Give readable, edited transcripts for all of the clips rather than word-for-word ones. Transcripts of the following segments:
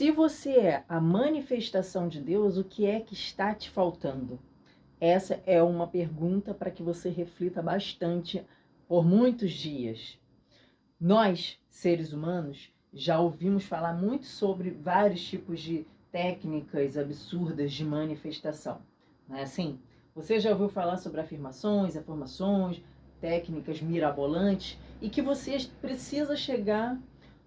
Se você é a manifestação de Deus, o que é que está te faltando? Essa é uma pergunta para que você reflita bastante por muitos dias. Nós, seres humanos, já ouvimos falar muito sobre vários tipos de técnicas absurdas de manifestação. Não é assim? Você já ouviu falar sobre afirmações, técnicas mirabolantes e que você precisa chegar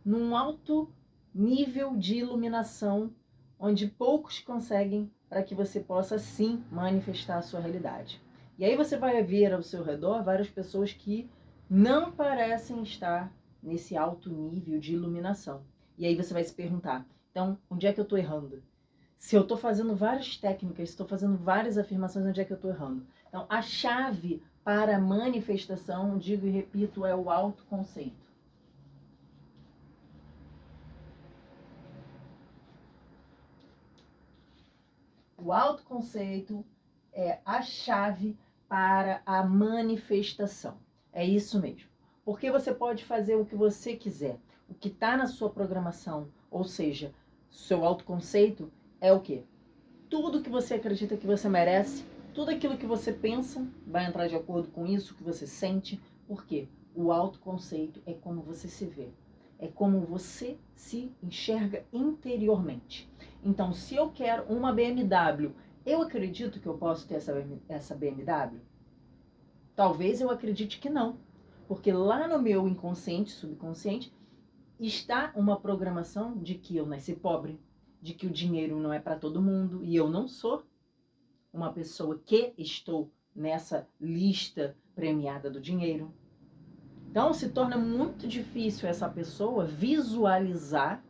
num alto nível de iluminação onde poucos conseguem para que você possa sim manifestar a sua realidade. E aí você vai ver ao seu redor várias pessoas que não parecem estar nesse alto nível de iluminação. E aí você vai se perguntar, então, onde é que eu estou errando? Se eu estou fazendo várias técnicas, se estou fazendo várias afirmações, onde é que eu estou errando? Então, a chave para a manifestação, digo e repito, é o autoconceito. O autoconceito é a chave para a manifestação. É isso mesmo. Porque você pode fazer o que você quiser. O que está na sua programação, ou seja, seu autoconceito é o quê? Tudo que você acredita que você merece, tudo aquilo que você pensa vai entrar de acordo com isso que você sente. Por quê? O autoconceito é como você se vê. É como você se enxerga interiormente. Então, se eu quero uma BMW, eu acredito que eu posso ter essa BMW? Talvez eu acredite que não. Porque lá no meu inconsciente, subconsciente, está uma programação de que eu nasci pobre, de que o dinheiro não é para todo mundo, e eu não sou uma pessoa que estou nessa lista premiada do dinheiro. Então se torna muito difícil essa pessoa visualizar,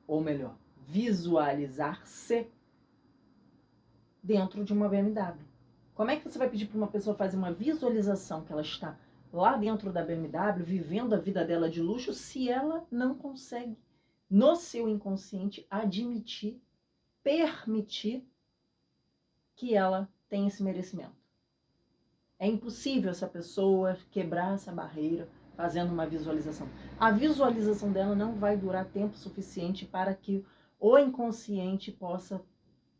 ou melhor, visualizar-se dentro de uma BMW. Como é que você vai pedir para uma pessoa fazer uma visualização que ela está lá dentro da BMW, vivendo a vida dela de luxo, se ela não consegue, no seu inconsciente, admitir, permitir que ela tem esse merecimento? É impossível essa pessoa quebrar essa barreira fazendo uma visualização. A visualização dela não vai durar tempo suficiente para que o inconsciente possa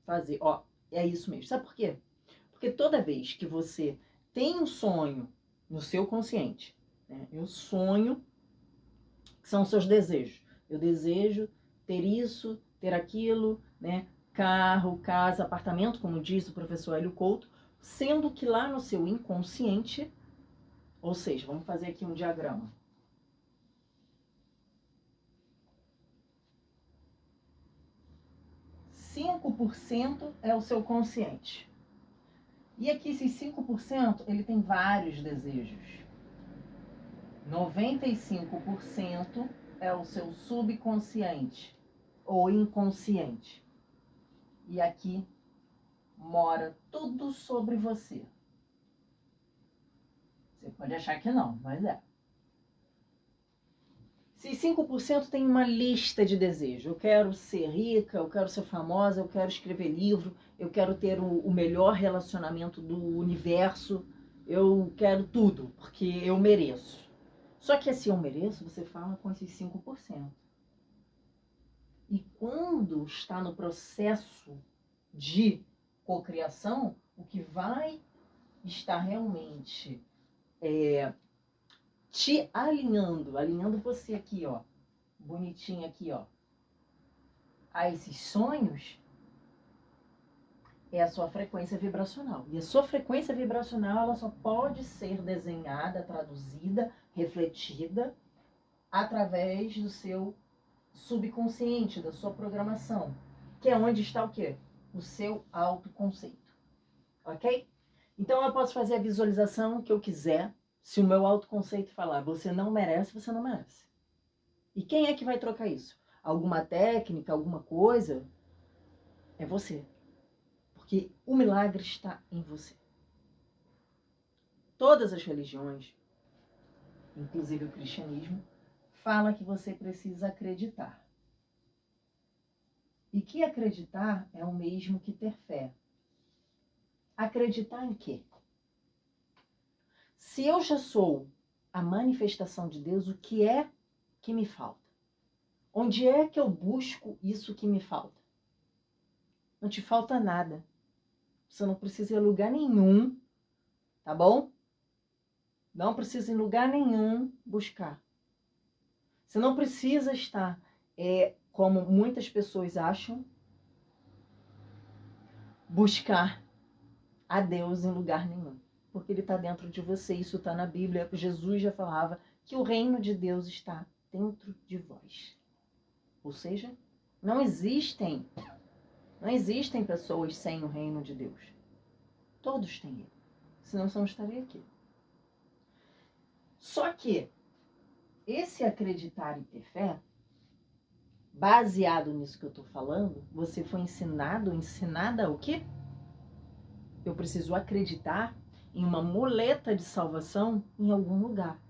fazer. Ó, é isso mesmo. Sabe por quê? Porque toda vez que você tem um sonho no seu consciente, né? Eu sonho, que são os seus desejos. Eu desejo ter isso, ter aquilo, né? Carro, casa, apartamento, como diz o professor Hélio Couto, sendo que lá no seu inconsciente, ou seja, vamos fazer aqui um diagrama. ,5% é o seu consciente. E aqui esses 5%, ele tem vários desejos. 95% é o seu subconsciente ou inconsciente. E aqui mora tudo sobre você. Você pode achar que não, mas é. Se 5% tem uma lista de desejos. Eu quero ser rica, eu quero ser famosa, eu quero escrever livro, eu quero ter o melhor relacionamento do universo, eu quero tudo, porque eu mereço. Só que esse eu mereço, você fala com esses 5%. E quando está no processo de cocriação, o que vai estar realmente te alinhando você aqui, ó, bonitinho aqui, ó, a esses sonhos, é a sua frequência vibracional. E a sua frequência vibracional, ela só pode ser desenhada, traduzida, refletida através do seu subconsciente, da sua programação, que é onde está o quê? O seu autoconceito. Ok? Então eu posso fazer a visualização que eu quiser. Se o meu autoconceito falar, você não merece, você não merece. E quem é que vai trocar isso? Alguma técnica, alguma coisa? É você. Porque o milagre está em você. Todas as religiões, inclusive o cristianismo, fala que você precisa acreditar. E que acreditar é o mesmo que ter fé. Acreditar em quê? Se eu já sou a manifestação de Deus, o que é que me falta? Onde é que eu busco isso que me falta? Não te falta nada. Você não precisa ir a lugar nenhum, tá bom? Não precisa ir em lugar nenhum buscar. Você não precisa estar, como muitas pessoas acham, buscar a Deus em lugar nenhum. Porque Ele está dentro de você, isso está na Bíblia. Jesus já falava que o reino de Deus está dentro de vós. Ou seja, não existem pessoas sem o reino de Deus. Todos têm Ele. Senão você não estaria aqui. Só que esse acreditar e ter fé, baseado nisso que eu estou falando, você foi ensinada o quê? Eu preciso acreditar em uma muleta de salvação em algum lugar.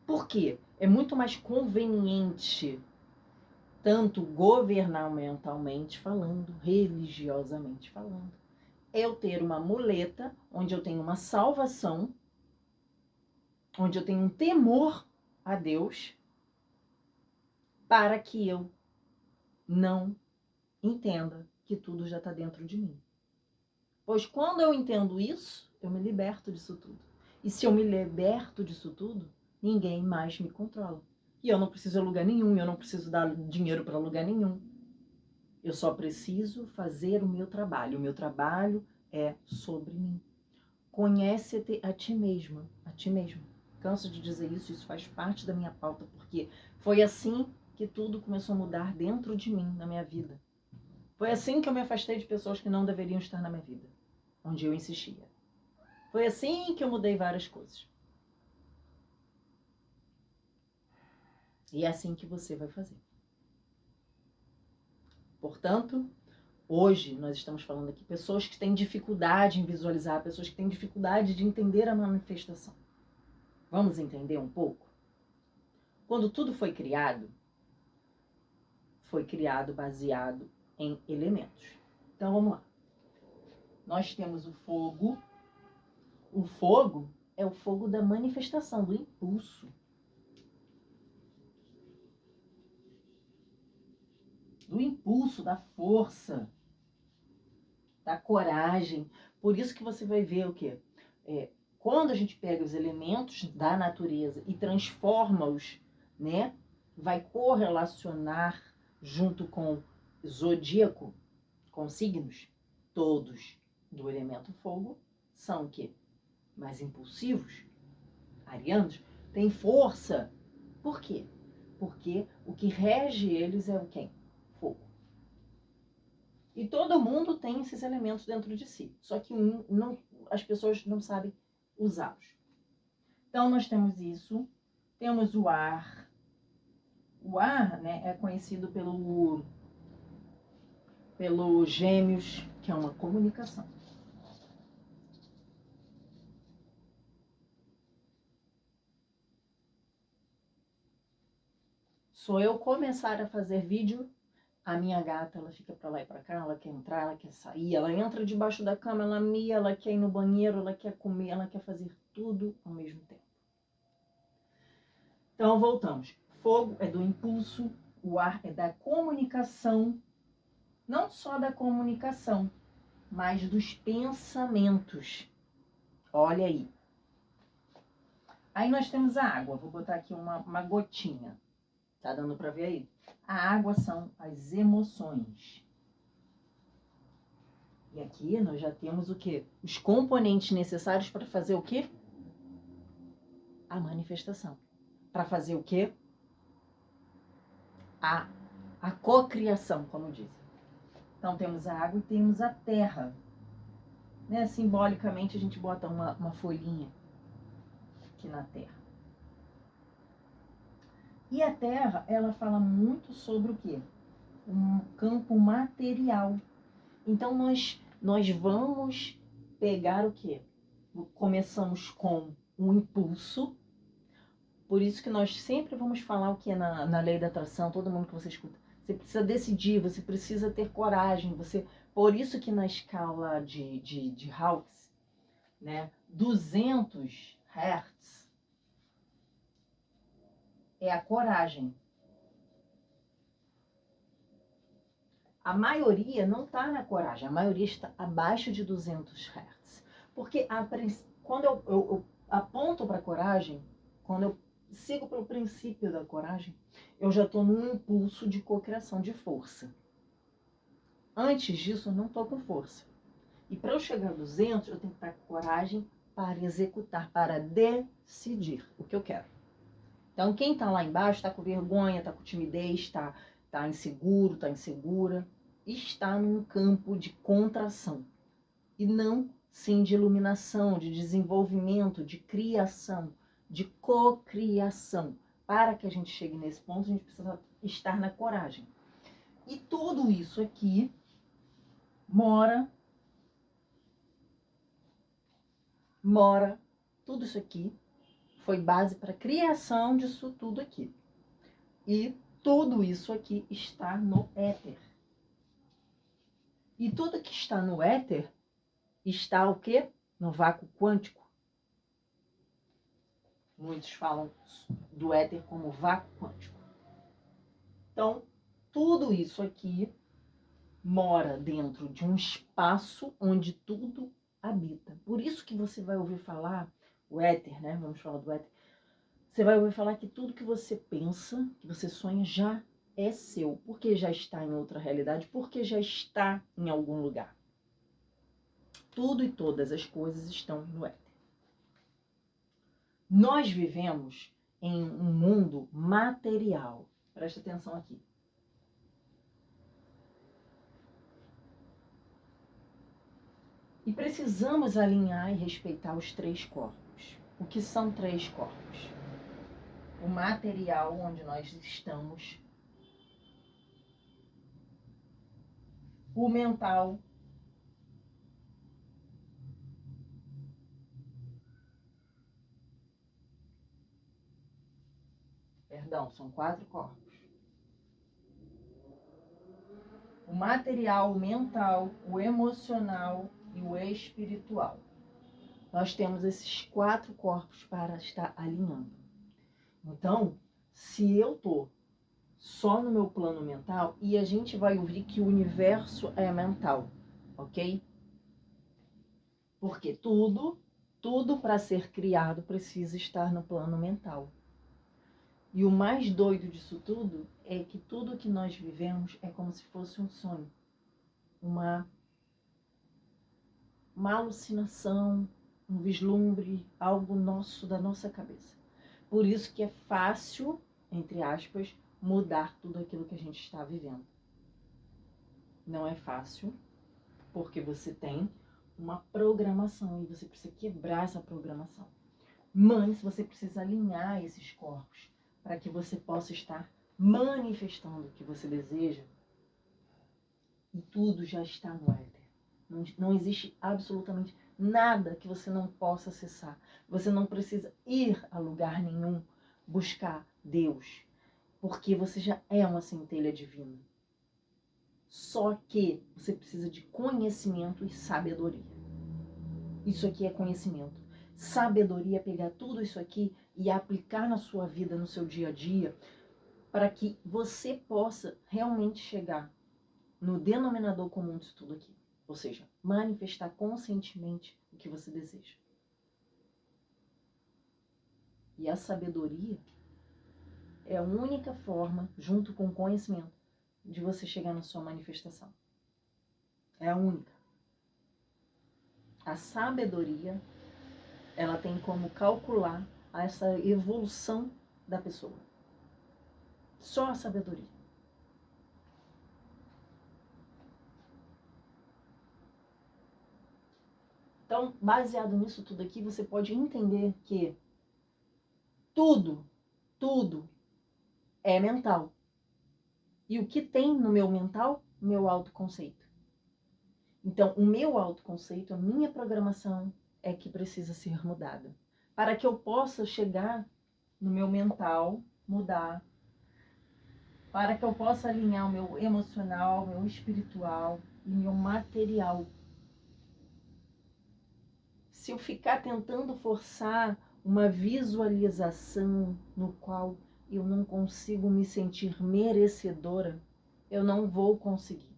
Por quê? É muito mais conveniente, tanto governamentalmente falando, religiosamente falando, eu ter uma muleta onde eu tenho uma salvação, onde eu tenho um temor a Deus, para que eu não entenda que tudo já está dentro de mim. Pois quando eu entendo isso, eu me liberto disso tudo. E se eu me liberto disso tudo, ninguém mais me controla. E eu não preciso ir a lugar nenhum, eu não preciso dar dinheiro para lugar nenhum. Eu só preciso fazer o meu trabalho. O meu trabalho é sobre mim. Conhece-te a ti mesma, a ti mesmo. Canso de dizer isso, isso faz parte da minha pauta, porque foi assim que tudo começou a mudar dentro de mim, na minha vida. Foi assim que eu me afastei de pessoas que não deveriam estar na minha vida, onde eu insistia. Foi assim que eu mudei várias coisas. E é assim que você vai fazer. Portanto, hoje nós estamos falando aqui pessoas que têm dificuldade em visualizar, pessoas que têm dificuldade de entender a manifestação. Vamos entender um pouco? Quando tudo foi criado baseado em elementos. Então vamos lá. Nós temos o fogo. O fogo é o fogo da manifestação, do impulso. Do impulso, da força, da coragem. Por isso que você vai ver o quê? Quando a gente pega os elementos da natureza e transforma-os, né? Vai correlacionar junto com zodíaco, com signos, todos do elemento fogo são o quê? Mais impulsivos, arianos, têm força. Por quê? Porque o que rege eles é o quem? Fogo. E todo mundo tem esses elementos dentro de si, só que as pessoas não sabem usá-los. Então nós temos isso, temos o ar. O ar, né, é conhecido pelo gêmeos, que é uma comunicação. Se eu começar a fazer vídeo, a minha gata, ela fica pra lá e pra cá, ela quer entrar, ela quer sair, ela entra debaixo da cama, ela mia, ela quer ir no banheiro, ela quer comer, ela quer fazer tudo ao mesmo tempo. Então, voltamos. Fogo é do impulso, o ar é da comunicação, não só da comunicação, mas dos pensamentos. Olha aí. Aí nós temos a água, vou botar aqui uma gotinha. Tá dando pra ver aí? A água são as emoções. E aqui nós já temos o quê? Os componentes necessários para fazer o quê? A manifestação. Para fazer o quê? A cocriação, como dizem. Então temos a água e temos a terra. Né? Simbolicamente a gente bota uma folhinha aqui na terra. E a terra, ela fala muito sobre o quê? Um campo material. Então nós vamos pegar o quê? Começamos com um impulso. Por isso que nós sempre vamos falar o que é na lei da atração, todo mundo que você escuta. Você precisa decidir, você precisa ter coragem. Por isso que na escala de Hawkes, né, 200 Hz é a coragem. A maioria não está na coragem, a maioria está abaixo de 200 Hz. Porque quando eu aponto para a coragem, quando eu sigo pelo princípio da coragem, eu já estou num impulso de cocriação de força. Antes disso, eu não estou com força. E para eu chegar a 200, eu tenho que estar com coragem para executar, para decidir o que eu quero. Então, quem está lá embaixo está com vergonha, está com timidez, está inseguro, está insegura, está num campo de contração. E não, sim, de iluminação, de desenvolvimento, de criação, de cocriação. Para que a gente chegue nesse ponto, a gente precisa estar na coragem. E tudo isso aqui tudo isso aqui foi base para a criação disso tudo aqui. E tudo isso aqui está no éter. E tudo que está no éter está o quê? No vácuo quântico. Muitos falam do éter como vácuo quântico. Então, tudo isso aqui mora dentro de um espaço onde tudo habita. Por isso que você vai ouvir falar, o éter, né? Vamos falar do éter. Você vai ouvir falar que tudo que você pensa, que você sonha, já é seu. Porque já está em outra realidade, porque já está em algum lugar. Tudo e todas as coisas estão no éter. Nós vivemos em um mundo material. Presta atenção aqui. E precisamos alinhar e respeitar os 3 corpos. O que são 3 corpos? O material onde nós estamos, o mental, são 4 corpos. O material, o mental, o emocional e o espiritual. Nós temos esses 4 corpos para estar alinhando. Então, se eu estou só no meu plano mental, e a gente vai ouvir que o universo é mental, ok? Porque tudo para ser criado precisa estar no plano mental. E o mais doido disso tudo é que tudo que nós vivemos é como se fosse um sonho. Uma alucinação, um vislumbre, algo nosso, da nossa cabeça. Por isso que é fácil, entre aspas, mudar tudo aquilo que a gente está vivendo. Não é fácil, porque você tem uma programação e você precisa quebrar essa programação. Mas você precisa alinhar esses corpos para que você possa estar manifestando o que você deseja. E tudo já está no éter. Não existe absolutamente nada que você não possa acessar. Você não precisa ir a lugar nenhum buscar Deus, porque você já é uma centelha divina. Só que você precisa de conhecimento e sabedoria. Isso aqui é conhecimento. Sabedoria é pegar tudo isso aqui e aplicar na sua vida, no seu dia a dia, para que você possa realmente chegar no denominador comum disso tudo aqui. Ou seja, manifestar conscientemente o que você deseja. E a sabedoria é a única forma, junto com o conhecimento, de você chegar na sua manifestação. É a única. A sabedoria, ela tem como calcular essa evolução da pessoa. Só a sabedoria. Então, baseado nisso tudo aqui, você pode entender que tudo é mental. E o que tem no meu mental? O meu autoconceito. Então, o meu autoconceito, a minha programação é que precisa ser mudada. Para que eu possa chegar no meu mental, mudar. Para que eu possa alinhar o meu emocional, meu espiritual e meu material. Se eu ficar tentando forçar uma visualização no qual eu não consigo me sentir merecedora, eu não vou conseguir.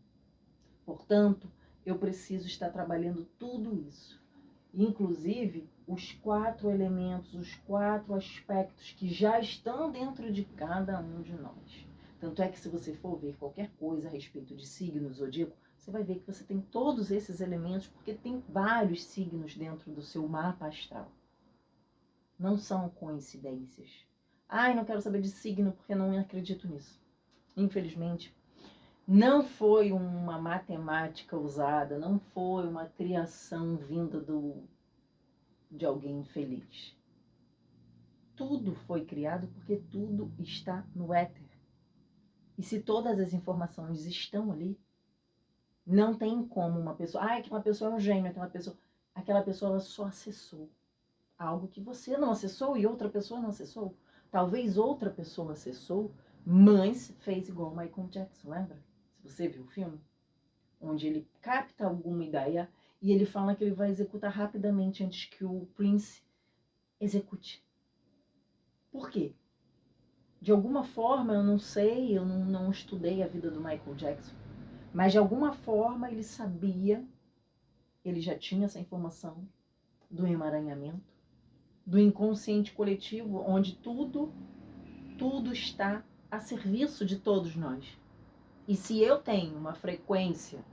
Portanto, eu preciso estar trabalhando tudo isso. Inclusive, os 4 elementos, os 4 aspectos que já estão dentro de cada um de nós. Tanto é que se você for ver qualquer coisa a respeito de signos zodíaco, você vai ver que você tem todos esses elementos, porque tem vários signos dentro do seu mapa astral. Não são coincidências. Ai, não quero saber de signo porque não acredito nisso. Infelizmente, não foi uma matemática usada, não foi uma criação vinda de alguém infeliz. Tudo foi criado porque tudo está no éter. E se todas as informações estão ali, não tem como uma pessoa... Ah, é que uma pessoa é um gênio, aquela pessoa ela só acessou algo que você não acessou e outra pessoa não acessou. Talvez outra pessoa acessou, mas fez igual Michael Jackson, lembra? Se você viu o filme, onde ele capta alguma ideia e ele fala que ele vai executar rapidamente antes que o Prince execute. Por quê? De alguma forma, eu não sei, eu não estudei a vida do Michael Jackson, mas de alguma forma ele sabia, ele já tinha essa informação do emaranhamento, do inconsciente coletivo, onde tudo está a serviço de todos nós. E se eu tenho uma frequência,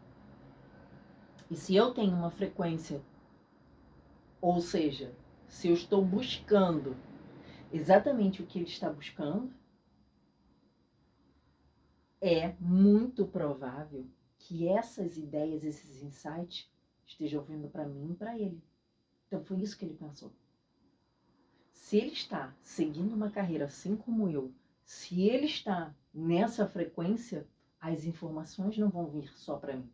ou seja, se eu estou buscando exatamente o que ele está buscando, é muito provável que essas ideias, esses insights, estejam vindo para mim e para ele. Então foi isso que ele pensou. Se ele está seguindo uma carreira assim como eu, se ele está nessa frequência, as informações não vão vir só para mim.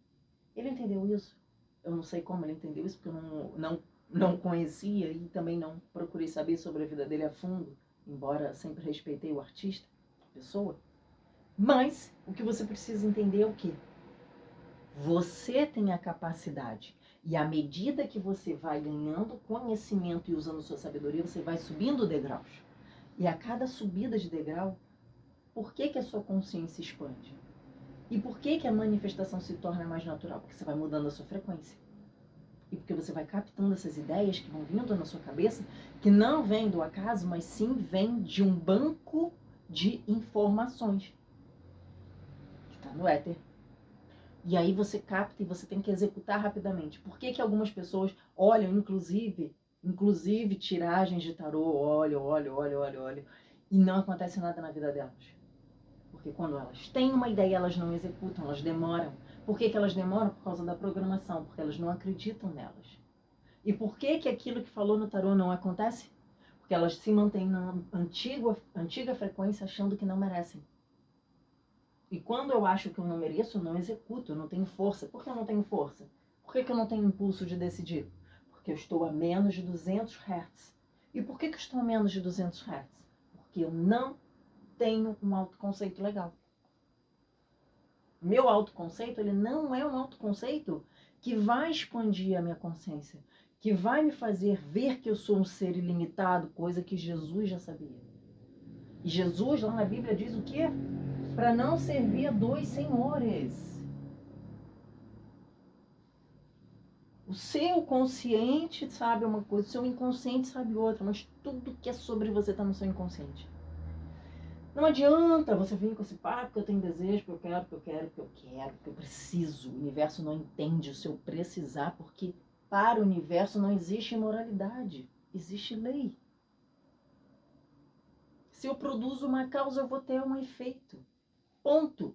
Ele entendeu isso. Eu não sei como ele entendeu isso, porque eu não conhecia e também não procurei saber sobre a vida dele a fundo, embora sempre respeitei o artista, a pessoa. Mas o que você precisa entender é o quê? Você tem a capacidade. E à medida que você vai ganhando conhecimento e usando sua sabedoria, você vai subindo degraus. E a cada subida de degrau, por que a sua consciência expande? E por que a manifestação se torna mais natural? Porque você vai mudando a sua frequência. E porque você vai captando essas ideias que vão vindo na sua cabeça, que não vêm do acaso, mas sim vêm de um banco de informações. Que está no éter. E aí você capta e você tem que executar rapidamente. Por que algumas pessoas olham, inclusive tiragens de tarô, olham, e não acontece nada na vida delas? Porque quando elas têm uma ideia, elas não executam, elas demoram. Por que elas demoram? Por causa da programação, porque elas não acreditam nelas. E por que aquilo que falou no tarô não acontece? Porque elas se mantêm na antiga frequência achando que não merecem. E quando eu acho que eu não mereço, eu não executo, eu não tenho força. Por que eu não tenho força? Por que eu não tenho impulso de decidir? Porque eu estou a menos de 200 Hz. E por que eu estou a menos de 200 Hz? Porque eu não tenho um autoconceito legal. Meu autoconceito, ele não é um autoconceito que vai expandir a minha consciência, que vai me fazer ver que eu sou um ser ilimitado, coisa que Jesus já sabia. E Jesus, lá na Bíblia, diz o quê? Para não servir a 2 senhores. O seu consciente sabe uma coisa, o seu inconsciente sabe outra, mas tudo que é sobre você está no seu inconsciente. Não adianta você vir com esse papo que eu tenho desejo, que eu quero, que eu preciso. O universo não entende o seu precisar, porque para o universo não existe imoralidade, existe lei. Se eu produzo uma causa, eu vou ter um efeito. Ponto.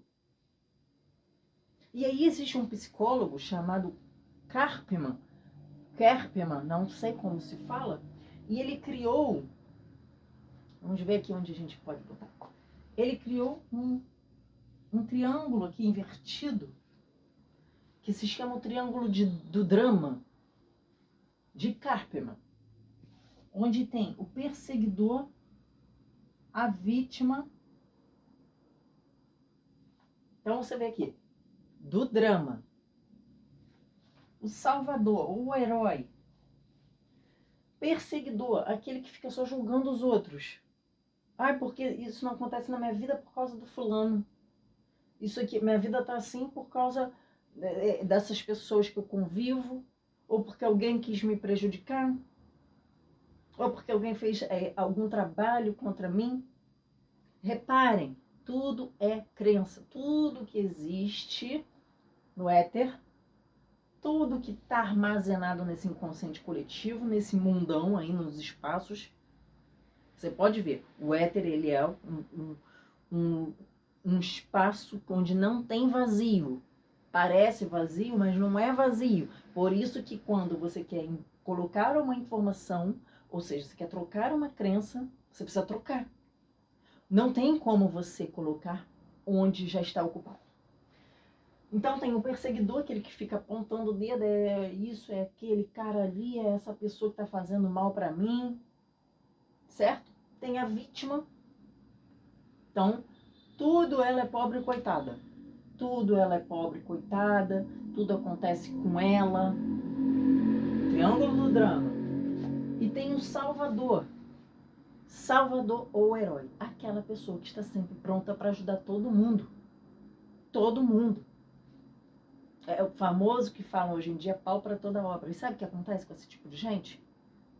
E aí existe um psicólogo chamado Karpman, não sei como se fala, e ele criou, vamos ver aqui onde a gente pode botar, ele criou um triângulo aqui invertido, que se chama o triângulo do drama, de Karpman, onde tem o perseguidor, a vítima. Então você vê aqui, do drama, o salvador, o herói, perseguidor, aquele que fica só julgando os outros. Ai, porque isso não acontece na minha vida por causa do fulano. Isso aqui, minha vida tá assim por causa dessas pessoas que eu convivo, ou porque alguém quis me prejudicar, ou porque alguém fez algum trabalho contra mim. Reparem, tudo é crença. Tudo que existe no éter, tudo que está armazenado nesse inconsciente coletivo, nesse mundão aí, nos espaços, você pode ver, o éter, ele é um espaço onde não tem vazio. Parece vazio, mas não é vazio. Por isso que quando você quer colocar uma informação, ou seja, você quer trocar uma crença, você precisa trocar. Não tem como você colocar onde já está ocupado. Então tem o perseguidor, aquele que fica apontando o dedo, é isso, é aquele cara ali, é essa pessoa que está fazendo mal para mim, certo? Tem a vítima. Então, tudo ela é pobre e coitada. Tudo ela é pobre e coitada, tudo acontece com ela. Triângulo do drama. E tem o salvador. Salvador ou herói. Aquela pessoa que está sempre pronta para ajudar todo mundo. Todo mundo. É o famoso que falam hoje em dia, pau para toda obra. E sabe o que acontece com esse tipo de gente?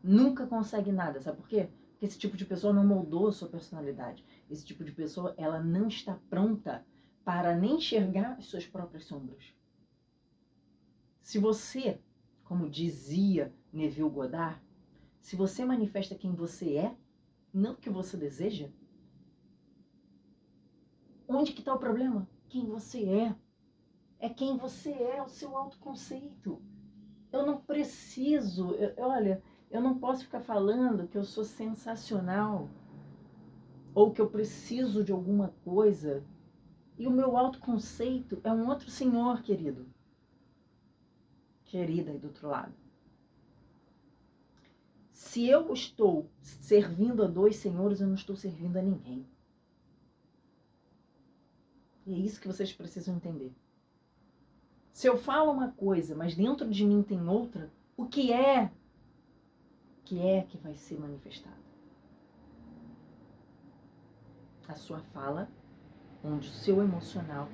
Nunca consegue nada. Sabe por quê? Porque esse tipo de pessoa não moldou a sua personalidade. Esse tipo de pessoa, ela não está pronta para nem enxergar as suas próprias sombras. Se você, como dizia Neville Goddard, se você manifesta quem você é, não o que você deseja, onde que está o problema? Quem você é. É quem você é, o seu autoconceito. Eu não preciso, olha, eu não posso ficar falando que eu sou sensacional ou que eu preciso de alguma coisa. E o meu autoconceito é um outro senhor, querido. Querida aí do outro lado. Se eu estou servindo a dois senhores, eu não estou servindo a ninguém. E é isso que vocês precisam entender. Se eu falo uma coisa, mas dentro de mim tem outra, o que é que vai ser manifestado? A sua fala, onde o seu emocional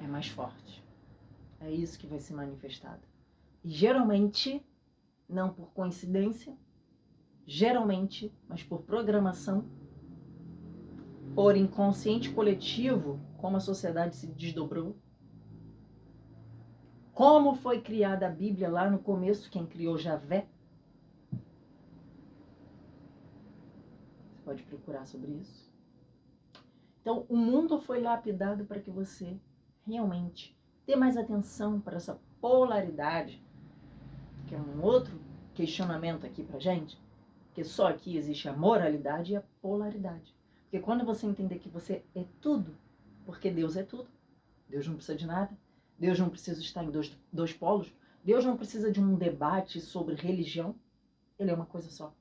é mais forte. É isso que vai ser manifestado. E geralmente, não por coincidência, geralmente, mas por programação, por inconsciente coletivo, como a sociedade se desdobrou, como foi criada a Bíblia lá no começo, quem criou Javé. Você pode procurar sobre isso. Então, o mundo foi lapidado para que você realmente dê mais atenção para essa polaridade, que é um outro questionamento aqui pra gente, porque só aqui existe a moralidade e a polaridade. Porque quando você entender que você é tudo, porque Deus é tudo, Deus não precisa de nada, Deus não precisa estar em dois polos, Deus não precisa de um debate sobre religião, Ele é uma coisa só.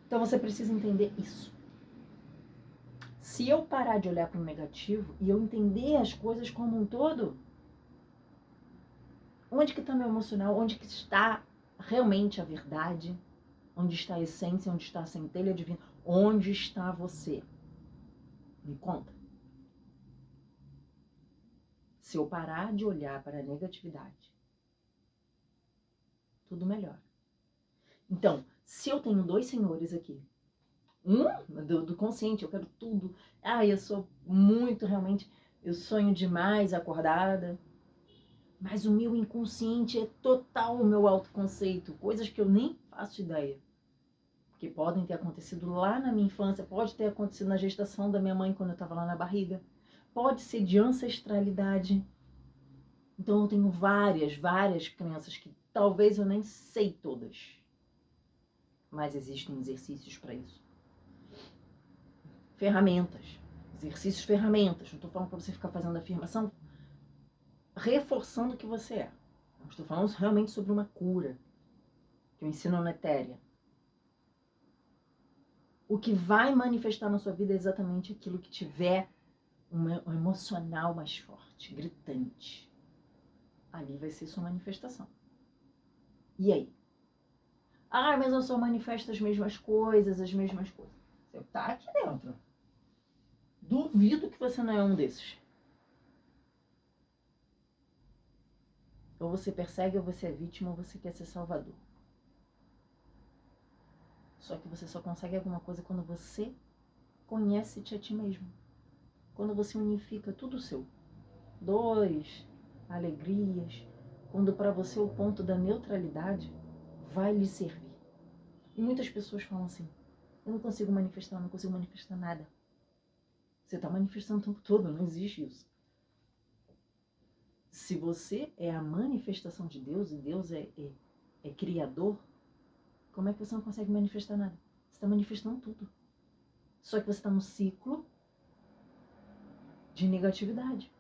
Então você precisa entender isso. Se eu parar de olhar para o negativo e eu entender as coisas como um todo, onde que está meu emocional? Onde que está realmente a verdade? Onde está a essência? Onde está a centelha divina? Onde está você? Me conta. Se eu parar de olhar para a negatividade, tudo melhora. Então, se eu tenho dois senhores aqui, do consciente, eu quero tudo. Eu sou muito, realmente, eu sonho demais acordada. Mas o meu inconsciente é total o meu autoconceito. Coisas que eu nem faço ideia. Que podem ter acontecido lá na minha infância. Pode ter acontecido na gestação da minha mãe quando eu estava lá na barriga. Pode ser de ancestralidade. Então eu tenho várias crenças que talvez eu nem sei todas. Mas existem exercícios para isso. Ferramentas. Exercícios, ferramentas. Não estou falando para você ficar fazendo afirmação reforçando o que você é. Eu estou falando realmente sobre uma cura que eu ensino na Etérea. O que vai manifestar na sua vida é exatamente aquilo que tiver um emocional mais forte, gritante. Ali vai ser sua manifestação. E aí? Mas eu só manifesto as mesmas coisas. Você tá aqui dentro. Duvido que você não é um desses. Ou você persegue, ou você é vítima, ou você quer ser salvador. Só que você só consegue alguma coisa quando você conhece-te a ti mesmo. Quando você unifica tudo seu. Dores, alegrias. Quando para você o ponto da neutralidade vai lhe servir. E muitas pessoas falam assim, eu não consigo manifestar, não consigo manifestar nada. Você está manifestando o tempo todo, não existe isso. Se você é a manifestação de Deus, e Deus é criador, como é que você não consegue manifestar nada? Você está manifestando tudo. Só que você está num ciclo de negatividade.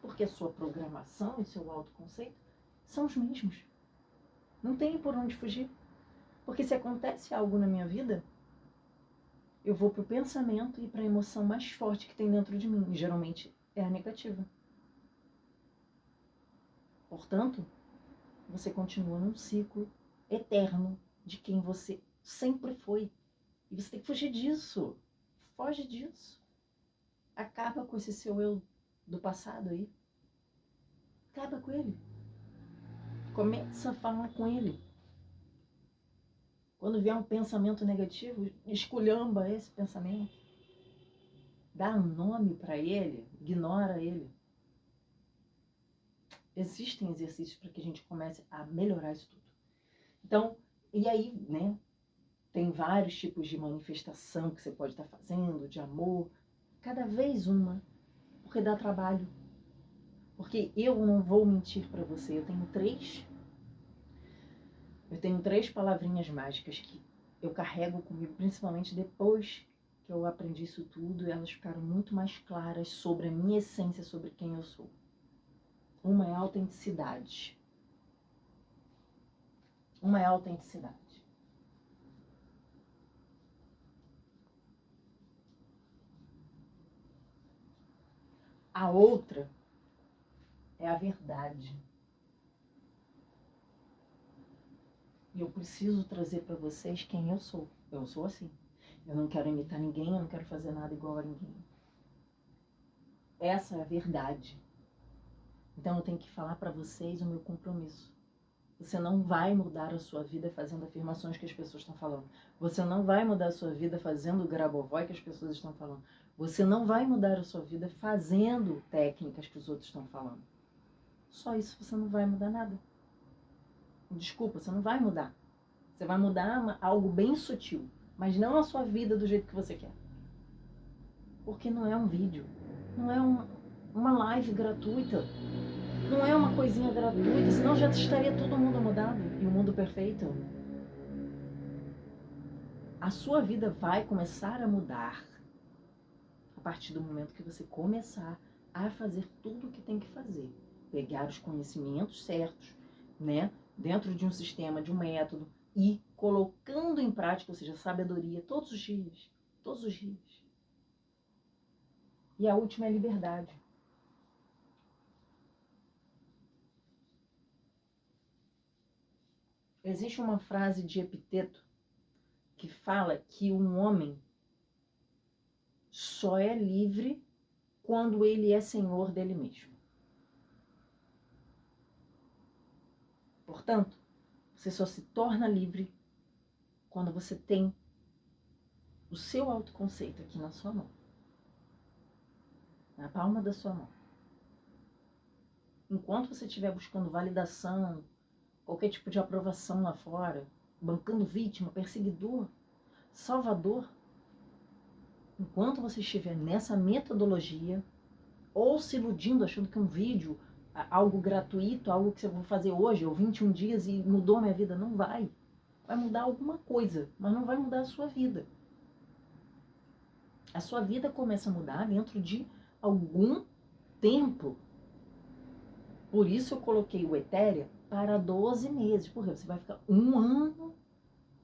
Porque a sua programação e seu autoconceito são os mesmos. Não tem por onde fugir. Porque se acontece algo na minha vida, eu vou para o pensamento e para a emoção mais forte que tem dentro de mim. E geralmente é a negativa. Portanto, você continua num ciclo eterno de quem você sempre foi. E você tem que fugir disso. Foge disso. Acaba com esse seu eu do passado aí. Acaba com ele. Começa a falar com ele. Quando vier um pensamento negativo, esculhamba esse pensamento. Dá um nome para ele, ignora ele. Existem exercícios para que a gente comece a melhorar isso tudo. Então, e aí, né? Tem vários tipos de manifestação que você pode estar fazendo, de amor. Cada vez uma, porque dá trabalho. Porque eu não vou mentir para você, eu tenho três palavrinhas mágicas que eu carrego comigo, principalmente depois que eu aprendi isso tudo, e elas ficaram muito mais claras sobre a minha essência, sobre quem eu sou. Uma é a autenticidade. Uma é a autenticidade. A outra é a verdade. E eu preciso trazer para vocês quem eu sou. Eu sou assim. Eu não quero imitar ninguém, eu não quero fazer nada igual a ninguém. Essa é a verdade. Então eu tenho que falar para vocês o meu compromisso. Você não vai mudar a sua vida fazendo afirmações que as pessoas estão falando. Você não vai mudar a sua vida fazendo o grabovoi que as pessoas estão falando. Você não vai mudar a sua vida fazendo técnicas que os outros estão falando. Só isso você não vai mudar nada. Desculpa, você não vai mudar. Você vai mudar algo bem sutil, mas não a sua vida do jeito que você quer. Porque não é um vídeo, não é uma live gratuita, não é uma coisinha gratuita, senão já estaria todo mundo mudado e o mundo perfeito. A sua vida vai começar a mudar a partir do momento que você começar a fazer tudo o que tem que fazer. Pegar os conhecimentos certos, né? Dentro de um sistema, de um método, e colocando em prática, ou seja, sabedoria todos os dias. Todos os dias. E a última é a liberdade. Existe uma frase de Epiteto que fala que um homem só é livre quando ele é senhor dele mesmo. Portanto, você só se torna livre quando você tem o seu autoconceito aqui na sua mão. Na palma da sua mão. Enquanto você estiver buscando validação, qualquer tipo de aprovação lá fora, bancando vítima, perseguidor, salvador, enquanto você estiver nessa metodologia, ou se iludindo, achando que um vídeo, algo gratuito, algo que eu vou fazer hoje, ou 21 dias e mudou a minha vida, não vai. Vai mudar alguma coisa, mas não vai mudar a sua vida. A sua vida começa a mudar dentro de algum tempo. Por isso eu coloquei o Etérea para 12 meses, porque você vai ficar 1 ano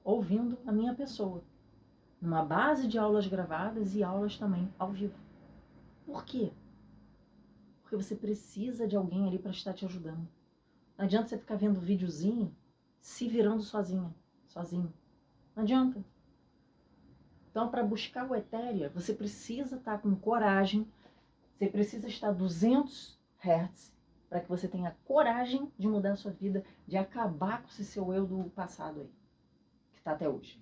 ouvindo a minha pessoa. Numa base de aulas gravadas e aulas também ao vivo. Por quê? Porque você precisa de alguém ali para estar te ajudando. Não adianta você ficar vendo videozinho se virando sozinha, sozinho. Não adianta. Então, para buscar o Etérea, você precisa estar com coragem, você precisa estar 200 Hz para que você tenha coragem de mudar a sua vida, de acabar com esse seu eu do passado aí, que está até hoje.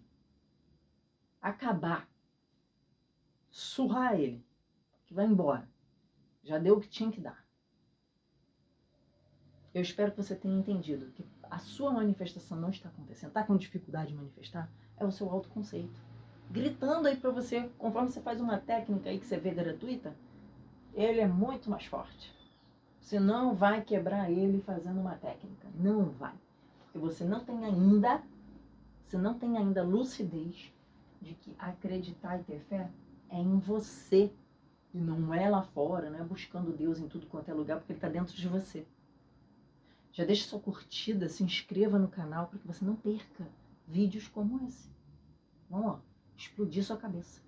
Acabar. Surrar ele, que vai embora. Já deu o que tinha que dar. Eu espero que você tenha entendido que a sua manifestação não está acontecendo. Está com dificuldade de manifestar? É o seu autoconceito. Gritando aí para você, conforme você faz uma técnica aí que você vê gratuita, ele é muito mais forte. Você não vai quebrar ele fazendo uma técnica. Não vai. Porque você não tem ainda lucidez de que acreditar e ter fé é em você. E não é lá fora, não é buscando Deus em tudo quanto é lugar, porque Ele está dentro de você. Já deixa sua curtida, se inscreva no canal para que você não perca vídeos como esse. Vamos lá, explodir sua cabeça.